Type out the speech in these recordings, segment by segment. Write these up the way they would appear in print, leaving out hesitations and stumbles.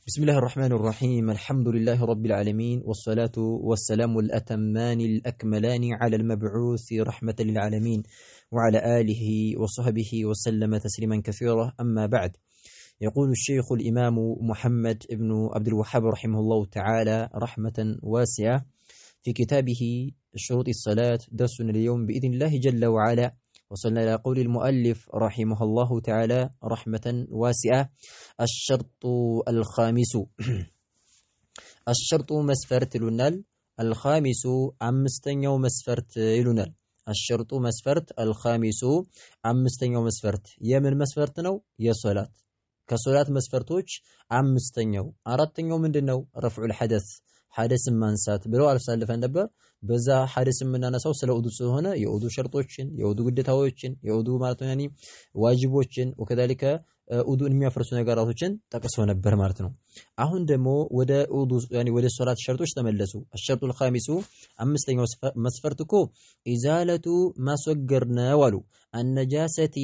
بسم الله الرحمن الرحيم الحمد لله رب العالمين والصلاة والسلام الأتمان الأكملان على المبعوث رحمة للعالمين وعلى آله وصحبه وسلم تسليما كثيرا أما بعد. يقول الشيخ الإمام محمد بن عبد الوهاب رحمه الله تعالى رحمة واسعة في كتابه شروط الصلاة درسنا اليوم بإذن الله جل وعلا. وصلنا إلى قول المؤلف رحمه الله تعالى رحمة واسعة: الشرط الخامس الشرط مسفرت لنال الخامس أمستن يوم مسفرت لنال الشرط مسفرت الخامس أمستن يوم مسفرت يمن مسفرت نو يا صلاة كصلاة مسفرتوش أمستن يوم أردتن يوم من دنو رفع الحدث حدث منسات بلو على سالفة نبر በዛ ሐዲስ የምናነሳው ስለ ውዱ ስለሆነ የውዱ ሸርጦችን የውዱ ግዴታዎችን የውዱ ማለት ነው ያኒ ዋጅቦችን ወከዳሊከ ውዱን የሚያፈርሱ ነገራቶችን ጠቅሶ ነበር ማለት ነው። አሁን ደግሞ ወደ ውዱ ያኒ ወደ ሶላት ሸርጦች ተመለሱ። الشرط الخامس አምስተኛው መስፈርት እኮ ኢዛለቱ ማስወገር ነው አሉ። النجاسة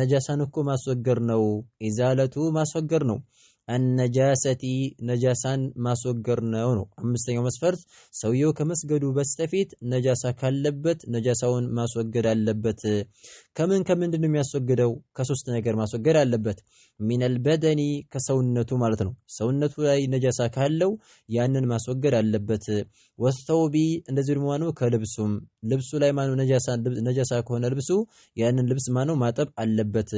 ነጃሳን እኮ ማስወገር ነው። ኢዛለቱ ማስወገር ነው። النجاسة ነጃሳን ማስወገር ነው። አምስተኛው መስፈርት ሰውየው ከመስገዱ በስተፊት ነጃሳ ካለበት ነጃሳውን ማስወገድ አለበት። ከምንድነው የሚያስወግደው? ከሶስት ነገር ማስወገድ አለበት። ሚነል በደኒ ከሰውነቱ ማለት ነው። ሰውነቱ ላይ ነጃሳ ካለው ያንን ማስወገድ አለበት። ወሰውቢ እንደዚህ ደግሞ ነው ከልብሱም ልብሱ ላይ ማነው ነጃሳ ከሆነ ልብሱ ያንን ልብስ ማነው ማጠብ አለበት።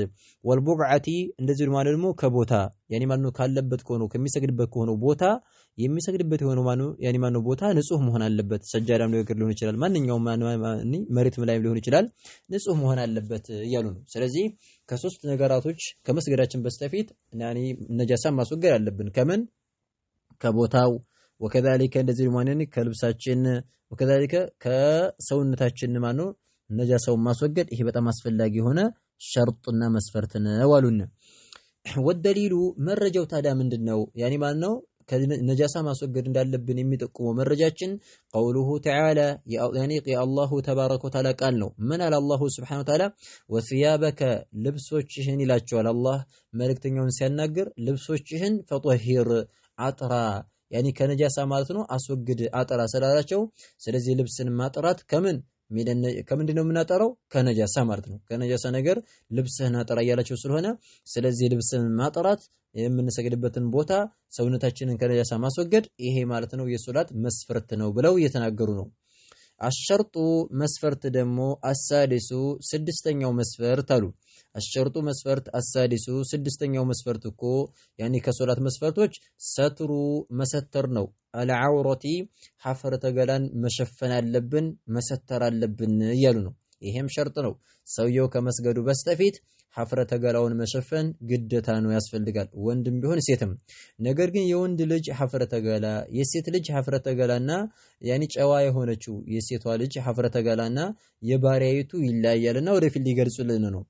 ወልቡቅዓቲ እንደዚህ ደግሞ ከቦታ ያኒ ማነው ካለበት ከሆነ ከሚሰግድበት ከሆነ ቦታ የሚሰግድበት የሆነ ማነው ያኒ ማነው ቦታ ንጹህ መሆን አለበት። ሰጃዳም ሊሆን ይችላል፣ ማንኛውም መሬትም ላይ ሊሆን ይችላል፣ ንጹህ መሆን አለበት እያሉ ነው። ስለዚህ ከሶስት ነገራቶች ከመስገዳችን በስተፊት ያኒ ነጃሳ ማስወገድ አለብን። ከምን ከቦታው ወከዛሊከ እንደዚህ ማነን ከልብሳችን ወከዛሊከ ከሰውነታችን ማነው ነጃሳውን ማስወገድ ይሄ በጣም አስፈላጊ የሆነ ሸርጥና መስፈርት ነው አሉን። ወደሊሉ መረጃው ታዲያ ምንድነው? ያኒ ማነው ከነጃሳ ማስወገድ እንዳለብን የሚጠቁመው መረጃችን ቀውሉሁ ተዓላ ያኒ አላሁ ተባረከ ወተዓላ ቃል ነው። ምን አለ አላሁ ሱብሓነሁ ወተዓላ ወሲያበከ ልብሶችህን ይላቸዋል አላህ መልእክተኛውን ሲያናግር ልብሶችህን ፈጠሂር አጥራ ያኒ ከነጃሳ ማለት ነው አስወግድ አጥራ ስላላቸው ስለዚህ ልብስን ማጥራት ከምንድነው የምናጠራው? ከነጃሳ ማለት ነው። ከነጃሳ ነገር ልብስህን አጥራ እያላቸው ስለሆነ ስለዚህ ልብስን ማጥራት የምንሰግድበትን ቦታ ሰውነታችንን ከነጃሳ ማስወገድ ይሄ ማለት ነው የሶላት መስፈርት ነው ብለው እየተናገሩ ነው። አሸርጡ መስፈርት ደግሞ አሳዲሱ ስድስተኛው መስፈርት አሉ። አሸርጡ መስፈርት አሳዲሱ ስድስተኛው መስፈርት እኮ ያኒ ከሶላት መስፈርቶች ሰትሩ መሰተር ነው። አልዓውረቲ ሐፈረተ ገላን መሸፈን አለብን መሰተር አለብን እያሉ ነው። ይሄም ሸርጥ ነው። ሰውየው ከመስገዱ በስተፊት ሐፍረተ ገላውን መሸፈን ግዴታ ነው ያስፈልጋል፣ ወንድም ቢሆን ሴትም። ነገር ግን የወንድ ልጅ ሐፍረተ ገላ የሴት ልጅ ሐፍረተ ገላና ያኒ ጨዋ የሆነችው የሴቷ ልጅ ሐፍረተ ገላና የባሪያይቱ ይለያያልና ወደፊት ሊገልጹልን ነው።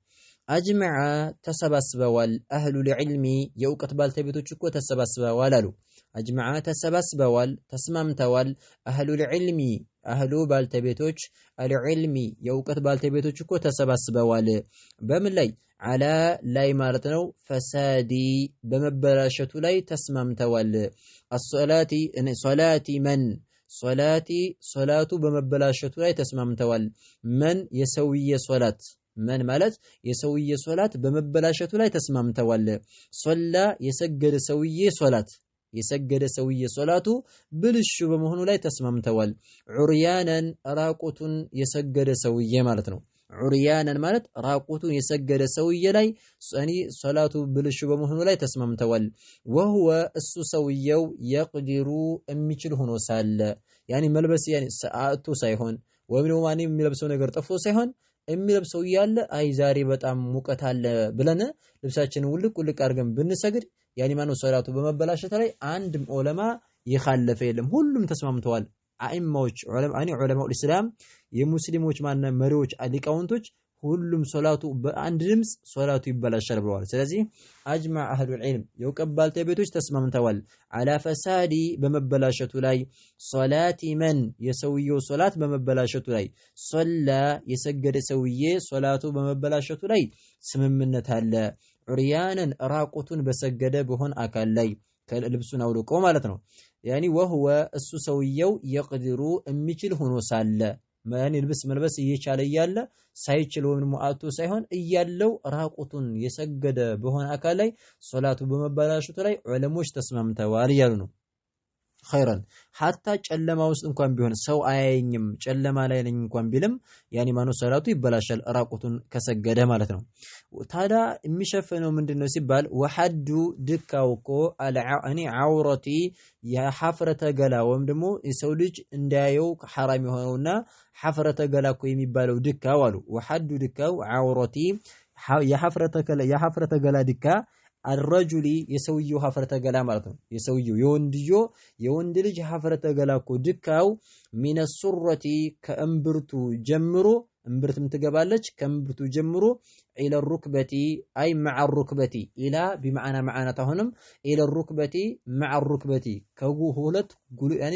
አጅመዓ ተሰባስበዋል አህሉል ዒልሚ የእውቀት ባልተቤቶች እኮ ተሰባስበዋል አሉ። አጅመዓ ተሰባስበዋል ተስማምተዋል አህሉል ዒልሚ አህሉ ባልተቤቶች አልዕልሚ የእውቀት ባልተቤቶች እኮ ተሰባስበዋል በምን ላይ አላ ላይ ማለት ነው ፈሳዲ በመበላሸቱ ላይ ተስማምተዋል። አሶላቲ ሶላቲ መን ሶላቱ በመበላሸቱ ላይ ተስማምተዋል። መን የሰውዬ ሶላት መን ማለት የሰውዬ ሶላት በመበላሸቱ ላይ ተስማምተዋል። ሶላ የሰገደ ሰውዬ ሶላቱ ብልሹ በመሆኑ ላይ ተስማምተዋል። ዑርያነን ራቁቱን የሰገደ ሰውዬ ማለት ነው። ዑርያነን ማለት ራቁቱን የሰገደ ሰውዬ ላይ ሶላቱ ብልሹ በመሆኑ ላይ ተስማምተዋል። ወሁወ እሱ ሰውየው የቅዲሩ የሚችል ሆኖ ሳለ ያኒ መልበስ ያኒ ሰዓቱ ሳይሆን ወይም ደግሞ ማንም የሚለብሰው ነገር ጠፍቶ ሳይሆን የሚለብሰው ያለ አይ ዛሬ በጣም ሙቀት አለ ብለን ልብሳችንን ውልቅ አድርገን ብንሰግድ ያኒ ማነው ሶላቱ በመበላሸት ላይ አንድም ዑለማ ይኻለፈ የለም፣ ሁሉም ተስማምተዋል። አኢማዎች ዑለማው ኢስላም የሙስሊሞች መሪዎች ሊቃውንቶች ሁሉም ሶላቱ በአንድ ድምጽ ሶላቱ ይበላሻል ብለዋል። ስለዚህ አጅማ አህሉል ዒልም የእውቀት ባልተቤቶች ተስማምተዋል አላ ፈሳዲ በመበላሸቱ ላይ ሶላቲ መን የሰውየው ሶላት በመበላሸቱ ላይ ሶላ የሰገደ ሰውዬ ሶላቱ በመበላሸቱ ላይ ስምምነት አለ። ዑርያንን ራቁቱን በሰገደ በሆን አካል ላይ ከልብሱን አውልቆ ማለት ነው። ያኒ ወህወ እሱ ሰውየው የቅድሩ የሚችል ሆኖ ሳለ ያኒ ልብስ መልበስ እየቻለ እያለ ሳይችል ወይም ሙአቱ ሳይሆን እያለው ራቁቱን የሰገደ በሆነ አካል ላይ ሶላቱ በመበላሸቱ ላይ ዑለሞች ተስማምተዋል እያሉ ነው። ኸይረን ሐታ ጨለማ ውስጥ እንኳን ቢሆን ሰው አያየኝም ጨለማ ላይ ነኝ እንኳን ቢልም ያኒ ማኑ ሰላቱ ይበላሻል ራቁቱን ከሰገደ ማለት ነው። ታዲያ የሚሸፈነው ምንድነው ሲባል ወሐዱ ድካው እኮ አልዓኒ ዐውረቲ የሐፍረተ ገላ ወይም ደግሞ የሰው ልጅ እንዳያየው ሐራም የሆነውና ሐፍረተ ገላ እኮ የሚባለው ድካው አሉ። ወሐዱ ድካው ዐውረቲ የሐፍረተ ገላ ድካ አልረጁሊ የሰውየው ሐፍረተ ገላ ማለት ነው። የሰውየው የወንድ ልጅ ሐፍረተ ገላ እኮ ድካው ሚነ ሱረቲ ከእምብርቱ ጀምሮ እምብርትም ትገባለች ከእምብርቱ ጀምሮ ኢለ ሩክበቲ አይ መዓ ሩክበቲ ኢላ ቢመዓና መዓናት አሁንም ኢለ ሩክበቲ መዓ ሩክበቲ ከሁለት ያኒ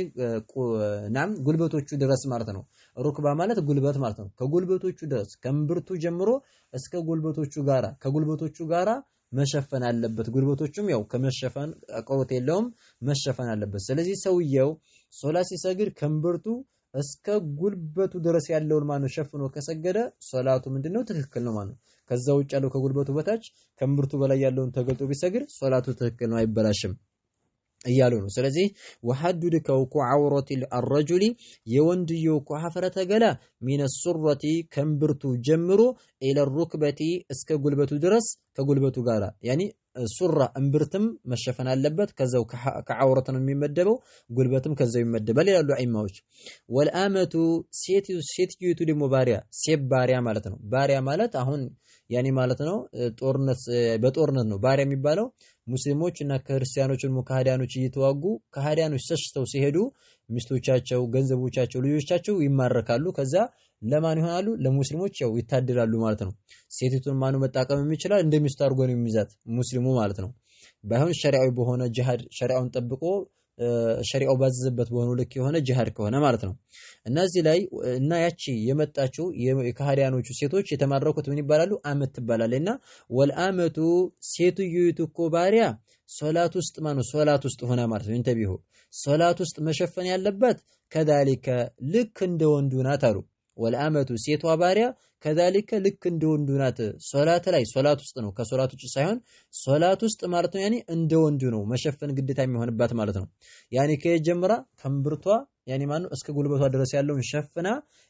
ናም ጉልበቶቹ ድረስ ማለት ነው። ሩክባ ማለት ጉልበት ማለት ነው። ከጉልበቶቹ ድረስ ከእምብርቱ ጀምሮ እስከ ጉልበቶቹ ጋራ ከጉልበቶቹ ጋራ መሸፈን አለበት። ጉልበቶቹም ያው ከመሸፈን አቆት የለውም መሸፈን አለበት። ስለዚህ ሰውየው ሶላት ሲሰግድ ከእምብርቱ እስከ ጉልበቱ ድረስ ያለውን ማነው ሸፍኖ ከሰገደ ሶላቱ ምንድነው ትክክል ነው ማለት ነው። ከዛ ውጭ ያለው ከጉልበቱ በታች ከእምብርቱ በላይ ያለውን ተገልጦ ቢሰግድ ሶላቱ ትክክል ነው አይበላሽም እያሉ ነው። ስለዚህ ወሐዱ ድካው ዐውረቲ አልረጁሊ የወንድየው እኮ ሐፍረተ ገላ ሚነ ሱረቲ ከእምብርቱ ጀምሮ ኢለ ሩክበቲ እስከ ጉልበቱ ድረስ ከጉልበቱ ጋራ ያኒ ሱራ እምብርትም መሸፈን አለበት። ከዛው ከዐውረት ነው የሚመደበው ጉልበትም ከዛው ይመደባል ይላሉ ዐይማዎች። ወልአመቱ ሴትይቱ ደግሞ ባሪያ ሴት ባሪያ ማለት ነው። ባሪያ ማለት አሁን ያኒ ማለት ነው በጦርነት ነው ባሪያ የሚባለው። ሙስሊሞች እና ክርስቲያኖችን ከሃዲያኖች እየተዋጉ ከሃዲያኖች ሸሽተው ሲሄዱ ሚስቶቻቸው፣ ገንዘቦቻቸው፣ ልጆቻቸው ይማረካሉ። ከዛ ለማን ይሆናሉ? ለሙስሊሞች ያው ይታደላሉ ማለት ነው። ሴቲቱን ማኑ መጣቀም ይችላል እንደሚስቱ አድርጎ ነው የሚይዛት ሙስሊሙ ማለት ነው። ባይሆን ሸሪዓዊ በሆነ ጂሃድ ሸሪዓውን ጠብቆ ሸሪዓው ባዘዘበት በሆነ ልክ የሆነ ጂሃድ ከሆነ ማለት ነው። እነዚህ ላይ እና ያቺ የመጣችው የከሃዲያኖቹ ሴቶች የተማረኩት ምን ይባላሉ? አመት ትባላለችና ወልአመቱ ሴትይቱ እኮ ባሪያ ሶላት ውስጥ ማነው ሶላት ውስጥ ሆነ ማለት ነው። እንተቢሁ ሶላት ውስጥ መሸፈን ያለበት ከዛሊከ ልክ እንደ ወንዱ ናት አሉ። ወልአመቱ ሴቷ ባሪያ ከዛሊከ ልክ እንደ ወንዱ ናት። ሶላት ውስጥ ነው ከሶላት ውጭ ሳይሆን ሶላት ውስጥ ማለት ነው። ያኒ እንደ ወንዱ ነው መሸፈን ግዴታ የሚሆንባት ማለት ነው። ያኒ ከጀምራ ከእምብርቷ ያኒ ማነው እስከ ጉልበቷ ድረስ ያለውን ሸፍና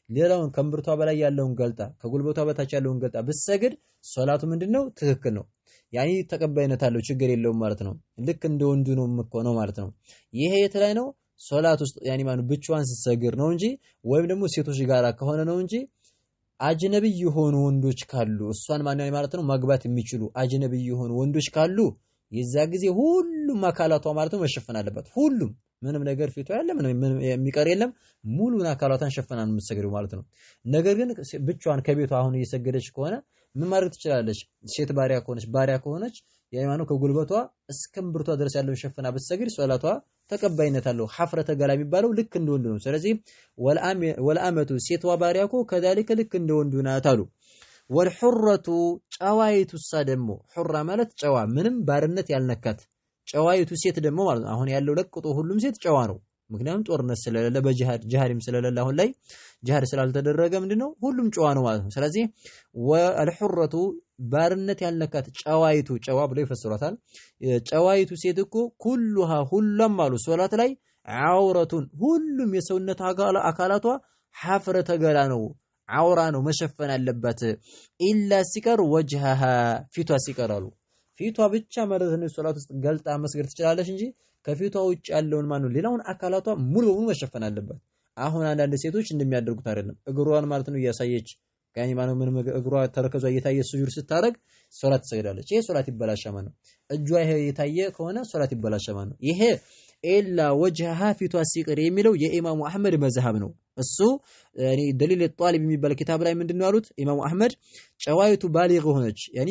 ሌላውን ከእምብርቷ በላይ ያለውን ገልጣ ከጉልበቷ በታች ያለውን ገልጣ ብትሰግድ ሶላቱ ምንድነው ትክክል ነው። ያኒ ተቀባይነት አለው ችግር የለውም ማለት ነው። ልክ እንደ ወንዱ ነው የምትሆነው ማለት ነው። ይሄ የት ላይ ነው? ሶላት ውስጥ ያኒ ማነው ብቻዋን ስትሰግድ ነው እንጂ ወይም ደግሞ ሴቶች ጋራ ከሆነ ነው እንጂ አጅነብይ የሆኑ ወንዶች ካሉ እሷን ማን ማለት ነው ማግባት የሚችሉ አጅነብይ የሆኑ ወንዶች ካሉ የዛ ጊዜ ሁሉም አካላቷ ማለት ነው መሸፈን አለበት። ሁሉም ምንም ነገር ፊቷ ያለ ምንም የሚቀር የለም ሙሉን አካላቷን ሸፈና ነው የምትሰግደው ማለት ነው። ነገር ግን ብቻዋን ከቤቷ አሁን እየሰገደች ከሆነ ምን ማድረግ ትችላለች? ሴት ባሪያ ከሆነች የሃይማኖት ከጉልበቷ እስከ እምብርቷ ድረስ ያለውን ሸፈና ብትሰግድ ሶላቷ ተቀባይነት አለው። ሐፍረተ ገላ የሚባለው ልክ እንደ ወንዱ ነው። ስለዚህ ወልአመቱ ሴቷ ባሪያ እኮ ከዛሊከ ልክ እንደ ወንዱ ናት አሉ። ወልሑረቱ ጨዋይቱ ደግሞ ሑራ ማለት ጨዋ ምንም ባርነት ያልነካት ጨዋይቱ ሴት ደግሞ ማለት ነው። አሁን ያለው ለቅጦ ሁሉም ሴት ጨዋ ነው። ምክንያቱም ጦርነት ስለሌለ ጂሃድም ስለሌለ አሁን ላይ ጂሃድ ስላልተደረገ ምንድነው ሁሉም ጨዋ ነው ማለት ነው። ስለዚህ ወልሑረቱ ባርነት ያልነካት ጨዋይቱ ጨዋ ብለው ይፈስሯታል። ጨዋይቱ ሴት እኮ ኩሉሃ ሁሉም አሉ ሶላት ላይ ዐውረቱን ሁሉም የሰውነት አካላቷ ሐፍረተ ገላ ነው ዐውራ ነው መሸፈን አለባት። ኢላ ሲቀር ወጅሃሃ ፊቷ ሲቀር አሉ። ፊቷ ብቻ ማለት ነው ሶላት ውስጥ ገልጣ መስገድ ትችላለች እንጂ ከፊቷ ውጭ ያለውን ማነው ሌላውን አካላቷ ሙሉ በሙሉ መሸፈን አለባት። አሁን አንዳንድ ሴቶች እንደሚያደርጉት አይደለም። እግሯን ማለት ነው እያሳየች ያኒ ማነው ምንም እግሯ ተረከዟ እየታየ ሱጁድ ስታረግ ሶላት ትሰግዳለች። ይሄ ሶላት ይበላሻል ማለት ነው። እጇ ይሄ የታየ ከሆነ ሶላት ይበላሻል ማለት ነው። ይሄ ኢላ ወጅሃ ፊቷ ሲቀር የሚለው የኢማሙ አህመድ መዝሐብ ነው። እሱ ያኒ ደሊል ጧሊብ የሚባል ኪታብ ላይ ምንድነው ያሉት ኢማሙ አህመድ ጨዋይቱ ባሊግ ሆነች ያኒ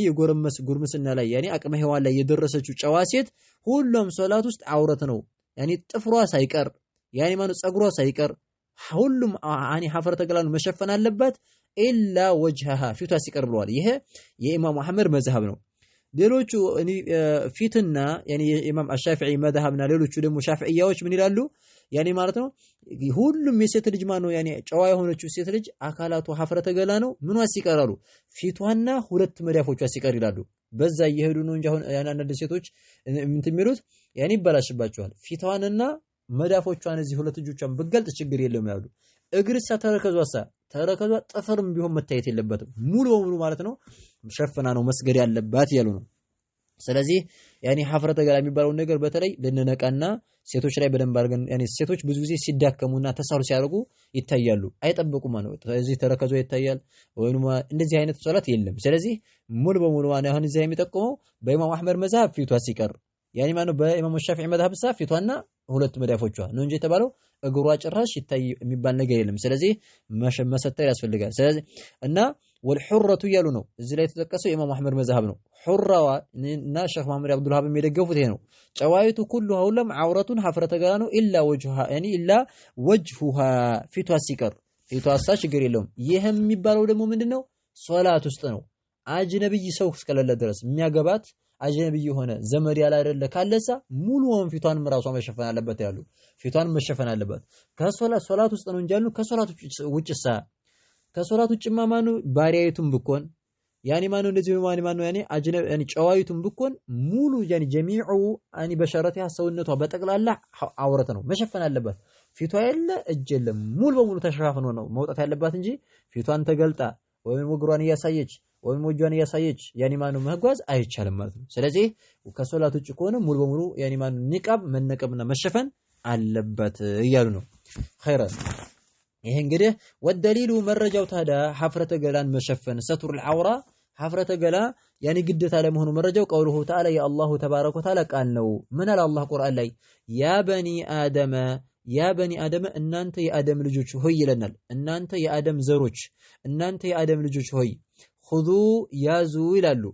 ጉርምስና ላይ ያኒ አቅመ ሔዋን ላይ የደረሰችው ጨዋ ሴት ሁሉም ሶላት ውስጥ ዐውረት ነው። ያኒ ጥፍሯ ሳይቀር ያኒ ማነው ጸጉሯ ሳይቀር ሁሉም ያኒ ሐፍረተ ገላን መሸፈን አለባት ኢላ ወጅሃሃ ፊቷ ሲቀር ብለዋል። ይሄ የኢማሙ አህመድ መዝሐብ ነው። ሌሎቹ ፊትና ያኒ ኢማም አሻፊዒ መዝሀብና ሌሎቹ ደግሞ ሻፊዒያዎች ምን ይላሉ? ያኒ ማለት ነው ሁሉም የሴት ልጅ ማነው ያኒ ጨዋ የሆነችው ሴት ልጅ አካላቱ ሀፍረተ ገላ ነው ምንዋስ ይቀራሉ ፊቷና ሁለት መዳፎቿ ሲቀር ይላሉ። በዛ እየሄዱ ነው እንጂ አሁን አንዳንድ ሴቶች እንትን የሚሉት ያኒ ይበላሽባቸዋል። ፊቷንና መዳፎቿን እዚህ ሁለት እጆቿን ብገልጥ ችግር የለውም ያሉ። እግርሳ ተረከዟሳ ተረከዟ ጥፍርም ቢሆን መታየት የለበትም ሙሉ በሙሉ ማለት ነው ሸፍና ነው መስገድ ያለባት ያሉ ነው። ስለዚህ ያኒ ሀፍረተ ገላ የሚባለው ነገር በተለይ ልንነቃና ሴቶች ላይ በደንብ አድርገን ያኒ ሴቶች ብዙ ጊዜ ሲዳከሙና ተሳሉ ሲያደርጉ ይታያሉ። አይጠብቁም ማለት ነው። እዚህ ተረከዟ ይታያል ወይንም እንደዚህ አይነት ሶላት የለም። ስለዚህ ሙሉ በሙሉ አሁን እዚህ የሚጠቁመው በኢማም አህመድ መዝሀብ ፊቷ ሲቀር ያኒ ማነው በኢማም ሻፊዒ መዝሀብ ፊቷና ሁለት መዳፎቿ ነው እንጂ የተባለው እግሯ ጭራሽ ይታይ የሚባል ነገር የለም። ስለዚህ መሰተር ያስፈልጋል። ስለዚህ እና ወልሑረቱ እያሉ ነው እዚህ ላይ የተጠቀሰው ኢማም አህመድ መዝሀብ ነው። ሑራዋ እና ሼኽ መሐመድ አብዱል ወሃብ የደገፉት ይሄ ነው። ጨዋይቱ ኩሉሃ ሁሉም ዐውረቱን ሀፍረተ ገላ ነው ኢላ ወጅሃ ያኒ ኢላ ወጅሁሃ ፊቷ ሲቀር ፊቷሳ ችግር የለውም። ይሄ የሚባለው ደግሞ ምንድነው ሶላት ውስጥ ነው። አጅነብይ ሰው እስከሌለ ድረስ የሚያገባት አጅነብይ የሆነ ዘመድ ያለ አይደለ ካለሳ ሙሉውን ፊቷን ራሷ መሸፈን አለበት ያሉ ፊቷን መሸፈን አለበት። ከሶላት ውስጥ ነው እንጂ ያሉ ከሶላት ውጭሳ ከሶላት ውጭማ ማኑ ባሪያይቱም ብኮን ያኒ ማኑ እንደዚህ ማኑ ያኒ አጅነብ ያኒ ጨዋይቱም ብኮን ሙሉ ያኒ ጀሚዑ አኒ በሸረቲያ ሰውነቷ በጠቅላላ አውረት ነው መሸፈን አለበት። ፊቷ የለ እጅ የለም ሙሉ በሙሉ ተሸፋፍኖ ነው መውጣት ያለባት እንጂ ፊቷን ተገልጣ ወይም እግሯን እያሳየች ወይም ወጇን እያሳየች ያኒ ማኑ መጓዝ አይቻልም ማለት ነው። ስለዚህ ከሶላት ውጭ ከሆነ ሙሉ በሙሉ ያኒ ማኑ ኒቃብ መነቀብና መሸፈን አለበት እያሉ ነው። ኸይራስ ይሄ እንግዲህ ወደሊሉ መረጃው ታዳ ሐፍረተ ገላን መሸፈን ሰቱር العውራ ሐፍረተ ገላ ያኒ ግዴታ ለመሆኑ መረጃው ቀውሉሁ ተዓላ የአላሁ ተባረከ ወተዓላ ቃል ነው። ምን አለ አላህ ቁርአን ላይ ያ በኒ አደመ እናንተ የአደም ልጆች ሆይ ይለናል። እናንተ የአደም ዘሮች እናንተ የአደም ልጆች ሆይ ኹዙ ያዙ ይላሉ።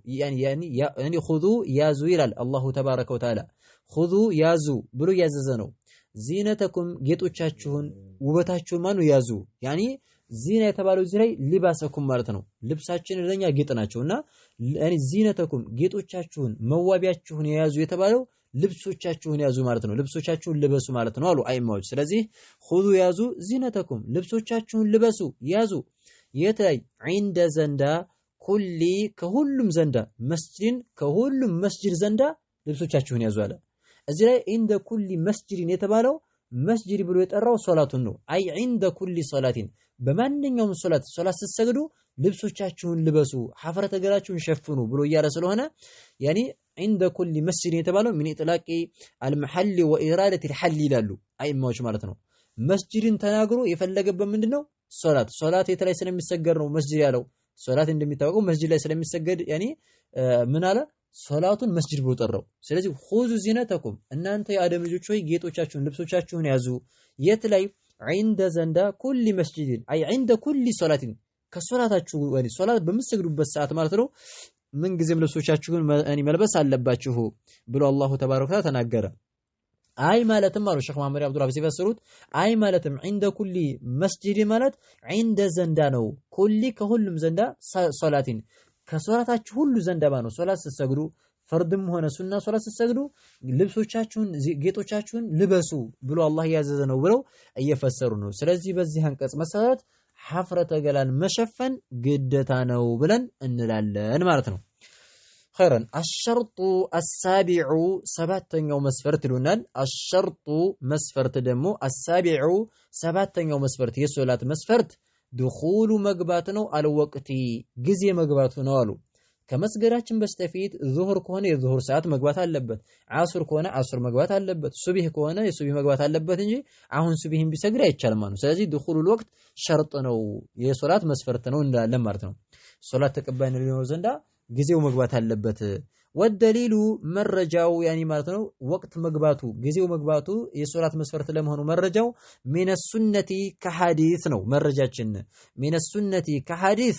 ያኒ ኹዙ ያዙ ይላል አላሁ ተባረከ ወተዓላ ኹዙ ያዙ ብሎ ያዘዘ ነው። ዚነተኩም ጌጦቻችሁን ውበታችሁን ማኑ ያዙ ያኒ ዚና የተባለው እዚህ ላይ ሊባሰኩም ማለት ነው። ልብሳችን ለኛ ጌጥ ናቸውና ያኒ ዚነተኩም ጌጦቻችሁን መዋቢያችሁን የያዙ የተባለው ልብሶቻችሁን ያዙ ማለት ነው። ልብሶቻችሁን ልበሱ ማለት ነው አሉ አይማዎች። ስለዚህ ኹዙ ያዙ ዚነተኩም ልብሶቻችሁን ልበሱ ያዙ የታይ ዒንደ ዘንዳ ኩሊ ከሁሉም ዘንዳ መስጂድን ከሁሉም መስጂድ ዘንዳ ልብሶቻችሁን ያዙ አለ። እዚህ ላይ ዒንደ ኩሊ መስጂድን የተባለው መስጂድ ብሎ የጠራው ሶላቱን ነው። አይ ዒንደ ኩሊ ሶላቲን በማንኛውም ሶላት ስትሰግዱ ልብሶቻችሁን ልበሱ ሐፍረተ ገላችሁን ሸፍኑ ብሎ እያለ ስለሆነ ያኒ ዒንደ ኩሊ መስጂድን የተባለው ምን ኢጥላቂ አልመሐል ወኢራደት الحل ይላሉ አይማዎች ማለት ነው። መስጂድን ተናግሮ የፈለገበት ምንድነው ሶላት የተላይ ስለሚሰገድ ነው መስጂድ ያለው። ሶላት እንደሚታወቀው መስጂድ ላይ ስለሚሰገድ ያኒ ምን አለ ሶላቱን መስጂድ ብሎ ጠራው። ስለዚህ ኹዙ ዚነተኩም እናንተ የአደም ልጆች ሆይ ጌጦቻችሁን ልብሶቻችሁን ያዙ የት ላይ ዒንደ ዘንዳ ኩሊ መስጂድን አይ ዒንደ ኩሊ ሶላቲን ከሶላታችሁ ወዲ ሶላት በምትሰግዱበት ሰዓት ማለት ነው ምን ጊዜም ልብሶቻችሁን መልበስ አለባችሁ ብሎ አላሁ ተባረከ ወተዓላ ተናገረ። አይ ማለትም አሉ ሼኽ መሐመድ አብዱል ወሃብ ሲፈስሩት አይ ማለትም ዒንደ ኩሊ መስጂድ ማለት ዒንደ ዘንዳ ነው። ኩሊ ከሁሉም ዘንዳ ሶላቲን ከሶላታችሁ ሁሉ ዘንዳ ነው። ሶላት ስትሰግዱ ፈርድም ሆነ ሱና ሶላት ስትሰግዱ ልብሶቻችሁን ጌጦቻችሁን ልበሱ ብሎ አላህ ያዘዘ ነው ብለው እየፈሰሩ ነው። ስለዚህ በዚህ አንቀጽ መሰረት ሐፍረተ ገላን መሸፈን ግዴታ ነው ብለን እንላለን ማለት ነው። ኸይረን አሸርጡ አሳቢዑ ሰባተኛው መስፈርት ይሉናል። አሸርጡ መስፈርት ደግሞ አሳቢዑ ሰባተኛው መስፈርት የሶላት መስፈርት ድኹሉ መግባት ነው። አልወቅቲ ጊዜ መግባቱ ነው አሉ። ከመስገዳችን በስተፊት ዙሁር ከሆነ የዙሁር ሰዓት መግባት አለበት። ዓሱር ከሆነ ዓሱር መግባት አለበት። ሱብህ ከሆነ የሱብህ መግባት አለበት እንጂ አሁን ሱብህን ቢሰግድ አይቻልም ማለት ነው። ስለዚህ ድኹሉል ወቅት ሸርጥ ነው የሶላት መስፈርት ነው እንላለን ማለት ነው። ሶላት ተቀባይነት ሊኖር ዘንዳ ጊዜው መግባት አለበት። ወደሊሉ መረጃው ያኒ ማለት ነው ወቅት መግባቱ ጊዜው መግባቱ የሶላት መስፈርት ለመሆኑ መረጃው ሚነ ሱነቲ ከሐዲስ ነው። መረጃችን ሚነ ሱነቲ ከሐዲስ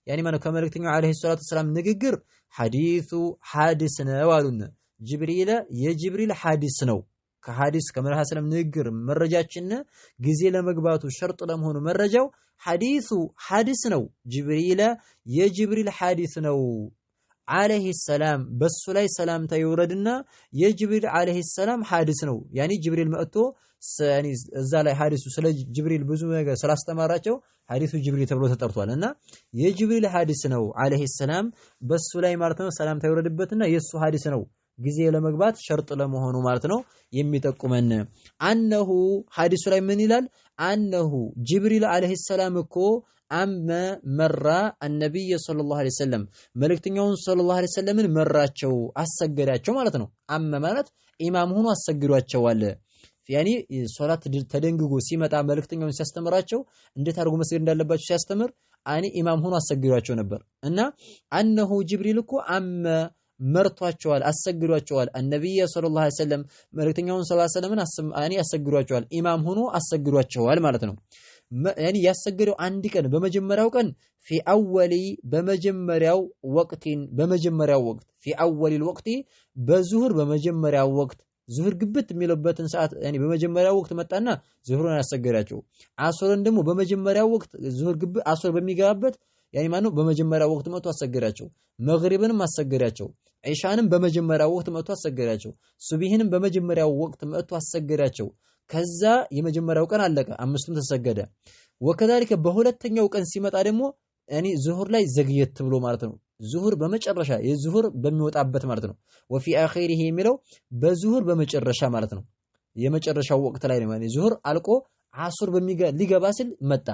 ያኒ ማለት ከመልእክተኛው አለይሂ ሰላቱ ሰላም ንግግር ሐዲሱ ሐዲስ ነው አሉን። ጅብሪል የጅብሪል ሐዲስ ነው። ከሐዲስ ከመልእክተኛው ሰላም ንግግር መረጃችን ጊዜ ለመግባቱ ሸርጥ ለመሆኑ መረጃው ሐዲሱ ሐዲስ ነው። ጅብሪል የጅብሪል ሐዲስ ነው። عليه السلام بس ላይ ሰላምታ ይወረድና የጅብሪል عليه السلام ሐዲስ ነው ያኒ ጅብሪል መጥቶ ያኒ እዛ ላይ ሐዲሱ ስለ ጅብሪል ብዙ ነገር ስላስተማራቸው ሐዲሱ ጅብሪል ተብሎ ተጠርቷልና የጅብሪል ሐዲስ ነው عليه السلام በሱ ላይ ማለት ነው ሰላምታ ይወረድበትና የሱ ሐዲስ ነው ጊዜ ለመግባት ሸርጥ ለመሆኑ ማለት ነው የሚጠቁመን አንሁ ሐዲሱ ላይ ምን ይላል አንሁ ጅብሪል عليه السلام እኮ አመ መራ النبي صلى الله عليه وسلم መልእክተኛውን صلى الله عليه وسلم መራቸው አሰገዳቸው ማለት ነው አመ ማለት ኢማም ሆኖ አሰግዷቸዋል ያኒ ሶላት ተደንግጎ ሲመጣ መልእክተኛውን ሲያስተምራቸው እንዴት አድርጎ መስገድ እንዳለባቸው ሲያስተምር አኒ ኢማም ሆኖ አሰግዷቸው ነበር እና አንሁ ጅብሪል እኮ አመ መርቷቸዋል አሰግዷቸዋል النبي صلى الله عليه وسلم መልእክተኛውን صلى الله عليه وسلم አኒ አሰግዷቸዋል ኢማም ሆኖ አሰግዷቸዋል ማለት ነው ያኒ ያሰገደው አንድ ቀን በመጀመሪያው ቀን في اول በመጀመሪያው ወቅቲን በመጀመሪያው ወቅት في اول الوقت በዙህር በመጀመሪያው ወቅት ዙህር ግብት የሚለበትን ሰዓት ያኒ በመጀመሪያው ወቅት መጣና ዙህሩን ያሰገዳቸው አስርን ደግሞ በመጀመሪያው ወቅት ዙህር ግብ አስር በሚገባበት ያኒ ማነው በመጀመሪያው ወቅት መጥቶ አሰገዳቸው መግሪብንም አሰገዳቸው ዒሻንም በመጀመሪያው ወቅት መጥቶ አሰገዳቸው ሱብሂንም በመጀመሪያው ወቅት መጥቶ አሰገዳቸው ከዛ የመጀመሪያው ቀን አለቀ አምስቱም ተሰገደ ወከዛሊከ በሁለተኛው ቀን ሲመጣ ደግሞ ያኒ ዙሁር ላይ ዘግየት ብሎ ማለት ነው ዙሁር በመጨረሻ የዙሁር በሚወጣበት ማለት ነው ወፊ አኺሪሂ የሚለው በዙሁር በመጨረሻ ማለት ነው የመጨረሻው ወቅት ላይ ነው ያኒ ዙሁር አልቆ አሱር ሊገባ ሲል መጣ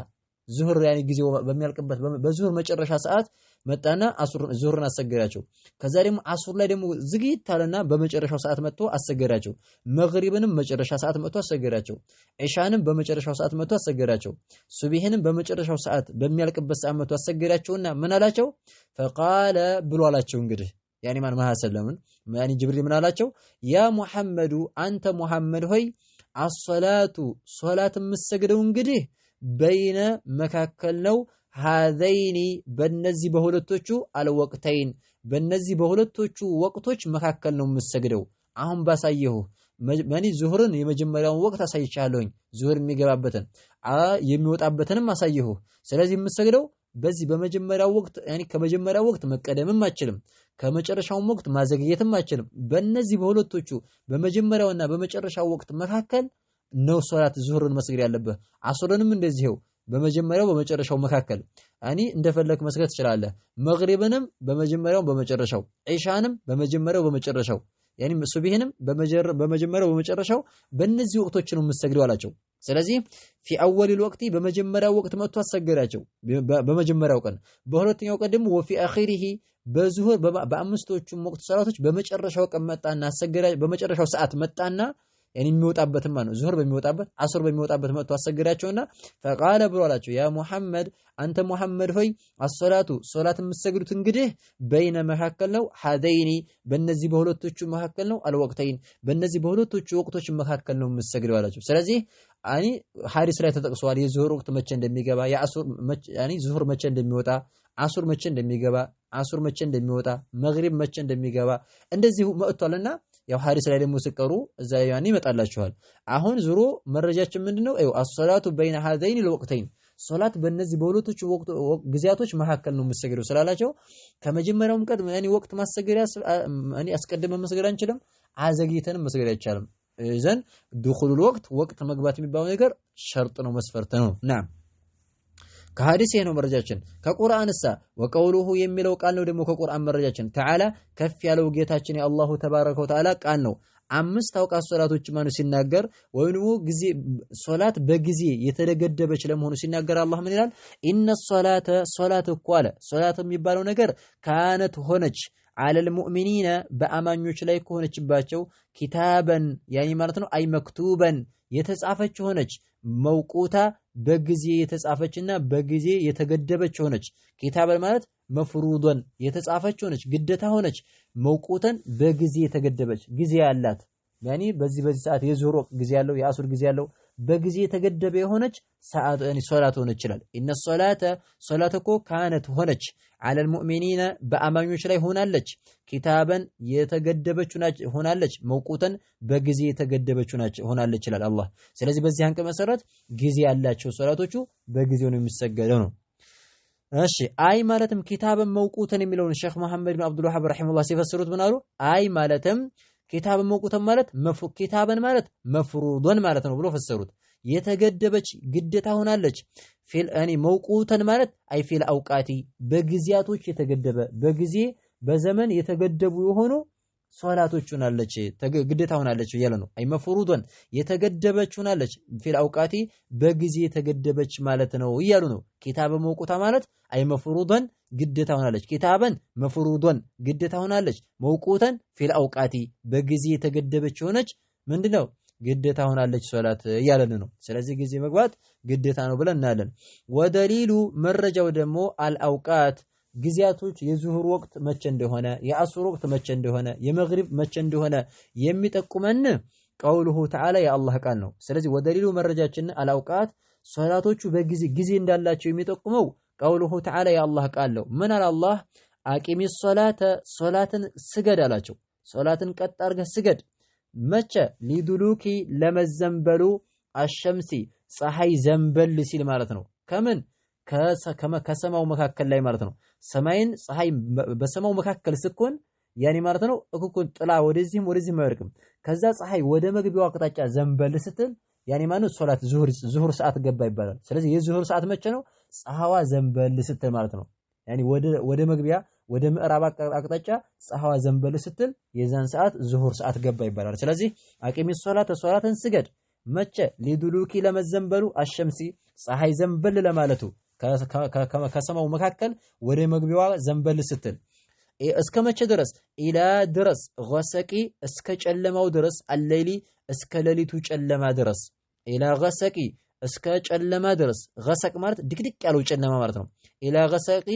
ዙሁር ያኒ ጊዜው በሚያልቅበት በዙሁር መጨረሻ ሰዓት መጣና አሱር ዙሁርን አሰገዳቸው ከዛ ደግሞ አሱር ላይ ደግሞ ዝግይት አለና በመጨረሻው ሰዓት መጥቶ አሰገዳቸው መግሪብንም መጨረሻ ሰዓት መጥቶ አሰገዳቸው ዒሻንም በመጨረሻው ሰዓት መጥቶ አሰገዳቸው ሱብሂንም በመጨረሻው ሰዓት በሚያልቅበት ሰዓት መጥቶ አሰገዳቸውና ምን አላቸው فقال ብሎ አላቸው እንግዲህ ያኒ ማን ማሐሰለምን ያኒ ጅብሪል ምን አላቸው ያ ሙሐመዱ አንተ ሙሐመድ ሆይ አሰላቱ ሶላት መስገደው እንግዲህ በይነ መካከል ነው ሃዘይኒ በነዚህ በሁለቶቹ አልወቅተይን በነዚህ በሁለቶቹ ወቅቶች መካከል ነው የምሰግደው አሁን ባሳየሁ ማኒ ዙህርን የመጀመሪያውን ወቅት አሳይቻለሁኝ ዙህር የሚገባበትን የሚወጣበትንም አሳየሁ ስለዚህ የምሰግደው በዚህ በመጀመሪያው ወቅት ያኒ ከመጀመሪያው ወቅት መቀደምም አይችልም ከመጨረሻው ወቅት ማዘግየትም አይችልም በእነዚህ በሁለቶቹ በመጀመሪያውና በመጨረሻው ወቅት መካከል ነው ሶላት ዙህርን መስገድ ያለበት አስርንም እንደዚህው በመጀመሪያው በመጨረሻው መካከል አኒ እንደፈለክ መስገድ ትችላለህ መግሪብንም በመጀመሪያው በመጨረሻው ዒሻንም በመጀመሪያው በመጨረሻው ያኒ ሱብሂንም በመጀመሪያው በመጨረሻው በእነዚህ ወቅቶች ነው የምሰግደው አላቸው ስለዚህ في اول الوقت በመጀመሪያው ወቅት መጥቶ አሰገዳቸው በመጀመሪያው ቀን በሁለተኛው ቀን ደግሞ وفي اخره በዙህር በአምስቶቹ ወቅት ሰላቶች በመጨረሻው ቀን መጣና አሰገዳቸው በመጨረሻው ሰዓት መጣና ያኒ የሚወጣበት ማለት ነው ዙህር በሚወጣበት አስር በሚወጣበት መጥቶ አሰገዳቸውና فقال ብሎ አላቸው ያ ሙሐመድ አንተ ሙሐመድ ሆይ አሰላቱ ሶላት የምትሰግዱት እንግዲህ በይነ መካከል ነው ሐዘይኒ በእነዚህ በሁለቶቹ መካከል ነው አልወቅተይን በእነዚህ በሁለቶቹ ወቅቶች መካከል ነው የምትሰግደው አላቸው ስለዚህ አኒ ሐዲስ ላይ ተጠቅሷል የዙህር ወቅት መቼ እንደሚገባ የአሱር ያኒ ዙህር መቼ እንደሚወጣ አሱር መቼ እንደሚገባ አሱር መቼ እንደሚወጣ መግሪብ መቼ እንደሚገባ እንደዚህ መጥቷልና ያው ሐዲስ ላይ ደግሞ ሲቀሩ እዛ ያኒ ይመጣላችኋል አሁን ዙሮ መረጃችን ምንድነው አይው አሰላቱ በይነ ሀዘይን ለወቅተይን ሶላት በእነዚህ በሁለቶቹ ጊዜያቶች መካከል ነው የምትሰግደው ስላላቸው ከመጀመሪያውም ቀድሞ ያኒ ወቅት ማሰገሪያ ያኒ አስቀድመን መስገድ አንችልም አዘግይተንም መስገድ አይቻልም እዘን دخول ወቅት መግባት የሚባለው ነገር ሸርጥ ነው መስፈርት ነው ናም ከሐዲስ ይሄ ነው መረጃችን ከቁርአንሳ ወቀውሉሁ የሚለው ቃል ነው ደግሞ ከቁርአን መረጃችን ተዓላ ከፍ ያለው ጌታችን የአላሁ ተባረከ ወተዓላ ቃል ነው አምስት አውቃት ሶላቶች ማኑ ሲናገር ወይኑ ጊዜ ሶላት በጊዜ የተደገደበች ለመሆኑ ሲናገር አላህ ምን ይላል ኢነ ሶላተ ቋለ ሶላት የሚባለው ነገር ካነት ሆነች على المؤمنين በአማኞች ላይ ከሆነችባቸው ኪታበን ያኒ ማለት ነው አይ መክቱበን የተጻፈች ሆነች መውቁታ በጊዜ የተጻፈችና በጊዜ የተገደበች ሆነች ኪታበን ማለት መፍሩዶን የተጻፈች ሆነች ግዴታ ሆነች መውቁተን በጊዜ የተገደበች ጊዜ ያላት ያኒ በዚህ ሰዓት የዙህር ጊዜ ያለው የአሱር ጊዜ ያለው በጊዜ የተገደበ የሆነች ሰዓት ያኒ ሶላት ሆነች ይችላል ኢነ ሶላተኮ ካነት ሆነች على المؤمنين በአማኞች ላይ ሆናለች ኪታበን የተገደበች ሆናለች መውቁተን በጊዜ የተገደበች ሆናለች ይላል አላህ ስለዚህ በዚህ አንቀ መሰረት ጊዜ ያላቸው ሶላቶቹ በጊዜው ነው የሚሰገደው ነው እሺ አይ ማለትም ኪታብን መውቁተን የሚለውን ሼክ መሐመድ ብን አብዱል ወሃብ ረሂመሁላህ ሲፈስሩት ምን አሉ? አይ ማለትም ኪታብን መውቁተን ማለት ኪታብን ማለት መፍሩዶን ማለት ነው ብሎ ፈሰሩት። የተገደበች ግዴታ ሆናለች። መውቁተን ማለት አይ ፊል አውቃቲ በጊዜያቶች የተገደበ በጊዜ በዘመን የተገደቡ የሆኑ ሶላቶች ሆናለች ግዴታ ሆናለች እያለ ነው። አይ መፍሩዶን የተገደበች ሆናለች ፊል አውቃቲ በጊዜ የተገደበች ማለት ነው እያሉ ነው። ኪታብ መውቁታ ማለት አይ መፍሩዶን ግዴታ ሆናለች። ኪታበን መፍሩዶን ግዴታ ሆናለች። መውቁተን ፊል አውቃቲ በጊዜ የተገደበች ሆነች ምንድነው ግዴታ ሆናለች ሶላት እያለን ነው። ስለዚህ ጊዜ መግባት ግዴታ ነው ብለን እናያለን። ወደሊሉ መረጃው ደግሞ አልአውቃት ጊዜያቶች የዙሁር ወቅት መቼ እንደሆነ የአስር ወቅት መቼ እንደሆነ የመግሪብ መቼ እንደሆነ የሚጠቁመን ቀውሉሁ ተዓላ የአላህ ቃል ነው። ስለዚህ ወደሊሉ መረጃችን አልአውቃት ሶላቶቹ ጊዜ እንዳላቸው የሚጠቁመው ቀውሉሁ ተዓላ የአላህ ቃል ነው። ምን አለ አላህ? አቂሚ ሶላተ ሶላትን ስገድ አላቸው። ሶላትን ቀጥ አድርገህ ስገድ መቼ? ሊዱሉኪ ለመዘንበሉ አሸምሲ ፀሐይ ዘንበል ሲል ማለት ነው። ከምን ከሰማው መካከል ላይ ማለት ነው። ሰማይን ፀሐይ በሰማው መካከል ስኮን ያኔ ማለት ነው እኩኩን ጥላ ወደዚህም ወደዚህም አይወርቅም። ከዛ ፀሐይ ወደ መግቢያው አቅጣጫ ዘንበል ስትል ያኔ ማለት ሶላት ዙሁር ሰዓት ገባ ይባላል። ስለዚህ የዙሁር ሰዓት መቼ ነው? ፀሐዋ ዘንበል ስትል ማለት ነው። ያኔ ወደ መግቢያ ወደ ምዕራብ አቅጣጫ ፀሐዋ ዘንበል ስትል የዛን ሰዓት ዙሁር ሰዓት ገባ ይባላል። ስለዚህ አቂሚ ሶላትን ስገድ መቼ? ሊዱሉኪ ለመዘንበሉ አሸምሲ ፀሐይ ዘንበል ለማለቱ ከሰማው መካከል ወደ መግቢያዋ ዘንበል ስትል እስከ መቼ ድረስ? ኢላ ድረስ ገሰቂ እስከ ጨለማው ድረስ አለይሊ እስከ ሌሊቱ ጨለማ ድረስ ኢላ ገሰቂ እስከ ጨለማ ድረስ ገሰቅ ማለት ድቅድቅ ያለው ጨለማ ማለት ነው። ኢላ ገሰቂ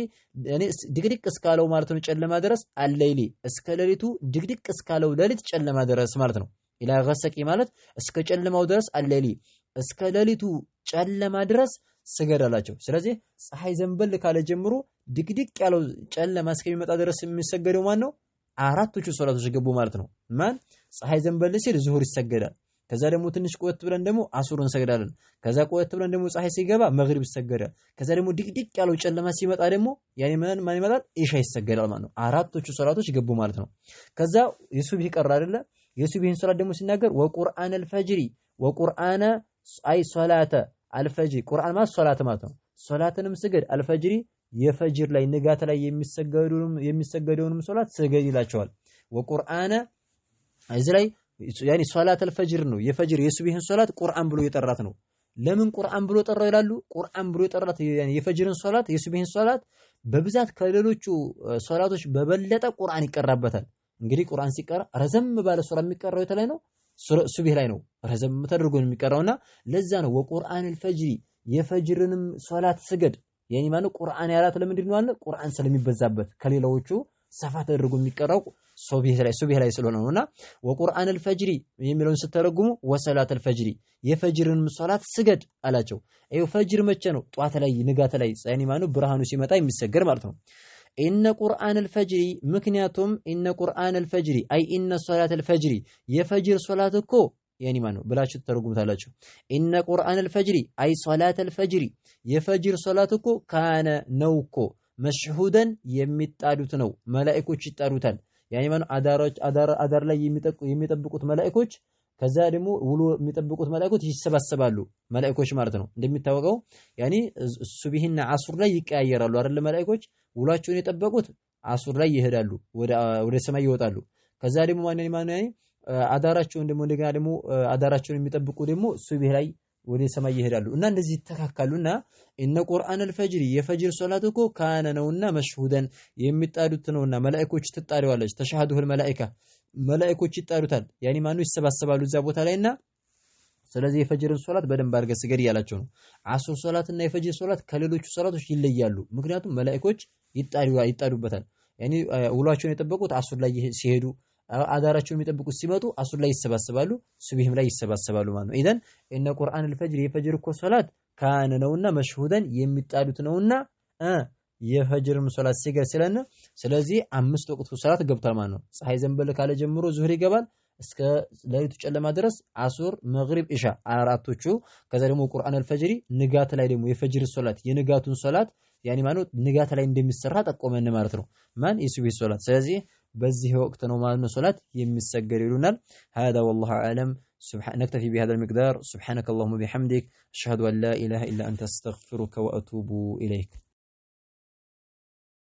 ድቅድቅ እስካለው ማለት ነው ጨለማ ድረስ አለይሊ እስከ ሌሊቱ ድቅድቅ እስካለው ሌሊት ጨለማ ድረስ ማለት ነው። ኢላ ገሰቂ ማለት እስከ ጨለማው ድረስ አለይሊ እስከ ሌሊቱ ጨለማ ድረስ ስገድ አላቸው። ስለዚህ ፀሐይ ዘንበል ካለ ጀምሮ ድቅድቅ ያለው ጨለማ እስከሚመጣ ድረስ የሚሰገደው ማን ነው? አራቶቹ ሶላቶች ገቡ ማለት ነው። ማን? ፀሐይ ዘንበል ሲል ዙሁር ይሰገዳል። ከዛ ደግሞ ትንሽ ቆየት ብለን ደግሞ አሱር እንሰግዳለን። ከዛ ቆየት ብለን ደግሞ ፀሐይ ሲገባ መግሪብ ይሰገዳል። ከዛ ደግሞ ድቅድቅ ያለው ጨለማ ሲመጣ ደግሞ ያኔ ማን ይመጣል? ኢሻ ይሰገዳል ማለት ነው። አራቶቹ ሶላቶች ገቡ ማለት ነው። ከዛ የሱብሂ ቀር አይደለ? የሱብሂን ሶላት ደግሞ ሲናገር ወቁርአን አልፈጅሪ ወቁርአነ አይ ሶላተ አልፈጅሪ ቁርአን ማለት ሶላት ማለት ነው። ሶላትንም ስገድ አልፈጅሪ የፈጅር ላይ ንጋት ላይ የሚሰገደውንም ሶላት ስገድ ይላቸዋል። ወቁርአነ እዚህ ላይ ያኒ ሶላት አልፈጅር ነው። የፈጅር የሱብሂን ሶላት ቁርአን ብሎ የጠራት ነው። ለምን ቁርአን ብሎ ጠራው ይላሉ? ቁርአን ብሎ የጠራት ያኒ የፈጅርን ሶላት የሱብሂን ሶላት በብዛት ከሌሎቹ ሶላቶች በበለጠ ቁርአን ይቀራበታል። እንግዲህ ቁርአን ሲቀራ ረዘም ባለ ሱራ የሚቀራው የተላይ ነው ሱብሂ ላይ ነው ረዘም ተደርጎ የሚቀራውና ለዛ ነው ወቁርአን አልፈጅሪ የፈጅርንም ሶላት ስገድ ያኒ ማለት ቁርአን ያላት ለምንድን ነው አለ? ቁርአን ስለሚበዛበት ከሌላዎቹ ሰፋ ተደርጎ የሚቀራው ሱብሂ ላይ ስለሆነ ነውና ወቁርአን አልፈጅሪ የሚለውን ስተረጉሙ ወሰላት አልፈጅሪ የፈጅርን ሶላት ስገድ አላቸው። አዩ ፈጅር መቼ ነው? ጧት ላይ ንጋት ላይ ያኒ ማለት ብርሃኑ ሲመጣ የሚሰገድ ማለት ነው። ኢነ ቁርአን አልፈጅሪ ምክንያቱም ኢነ ቁርአን አልፈጅሪ አይ ኢነ ሶላት አልፈጅሪ የፈጅር ሶላት እኮ ያኒ ማለት ነው ብላችሁ ተተረጉሙታላችሁ። ኢነ ቁርአን አልፈጅሪ አይ ሶላት አልፈጅሪ የፈጅር ሶላት እኮ ካነ ነው እኮ መሽሁደን የሚጣዱት ነው መላእክቶች ይጣዱታል። ያኒ ማለት አዳር ላይ የሚጠብቁት መላእክቶች ከዛ ደግሞ ውሎ የሚጠብቁት መላእክቶች ይሰባሰባሉ መላእክቶች ማለት ነው። እንደሚታወቀው ያኒ ሱብሂና አሱር ላይ ይቀያየራሉ አይደል? መላእክቶች ውሏቸውን የጠበቁት አሱር ላይ ይሄዳሉ ወደ ሰማይ ይወጣሉ። ከዛ ደግሞ ማን ያኒ አዳራቸውን ደግሞ እንደገና ደግሞ አዳራቸውን የሚጠብቁ ደግሞ ሱብሂ ላይ ወደ ሰማይ ይሄዳሉ እና እንደዚህ ይተካካሉና እነ ቁርአን አልፈጅሪ የፈጅር ሶላት እኮ ካነ ነውና መሽሁደን የሚጣዱት ነውና መላእክቶች ትጣሪዋለች ተሻሃዱል መላእክቶች ይጣሩታል። ያኒ ማኑ ይሰባሰባሉ እዛ ቦታ ላይና ስለዚህ የፈጅርን ሶላት በደንብ አድርገህ ስገድ ያላቸው ነው። አሱር ሶላትና የፈጅር ሶላት ከሌሎቹ ሶላቶች ይለያሉ። ምክንያቱም መላእክቶች ይጣዱበታል። ያኒ ውሏቸውን የጠበቁት አሱር ላይ ሲሄዱ አዳራቸውን የሚጠብቁት ሲመጡ አሱር ላይ ይሰባሰባሉ ሱብሂም ላይ ይሰባሰባሉ ማለት ነው። ኢዘን እነ ቁርአን አልፈጅር የፈጅር እኮ ሶላት ካነ ነውና መሽሁደን የሚጣዱት ነውና የፈጅርም ሶላት ሲገድ ስለዚህ አምስት ወቅቱ ሶላት ገብቷል ማለት ነው። ፀሐይ ዘንበል ካለ ጀምሮ ዙህር ይገባል እስከ ሌሊቱ ጨለማ ድረስ አሱር፣ መግሪብ፣ ኢሻ አራቶቹ። ከዛ ደግሞ ቁርአን አልፈጅሪ ንጋት ላይ ደግሞ የፈጅር ሶላት የንጋቱን ሶላት ያኒ ማለት ንጋት ላይ እንደሚሰራ ጠቆመን ማለት ነው። ማን የሱብሂ ሶላት። ስለዚህ በዚህ ወቅት ነው ማለት ነው ሶላት የሚሰገድ ይሉናል። هذا والله اعلم. نكتفي بهذا المقدار. سبحانك اللهم وبحمدك اشهد ان لا اله الا انت استغفرك واتوب اليك.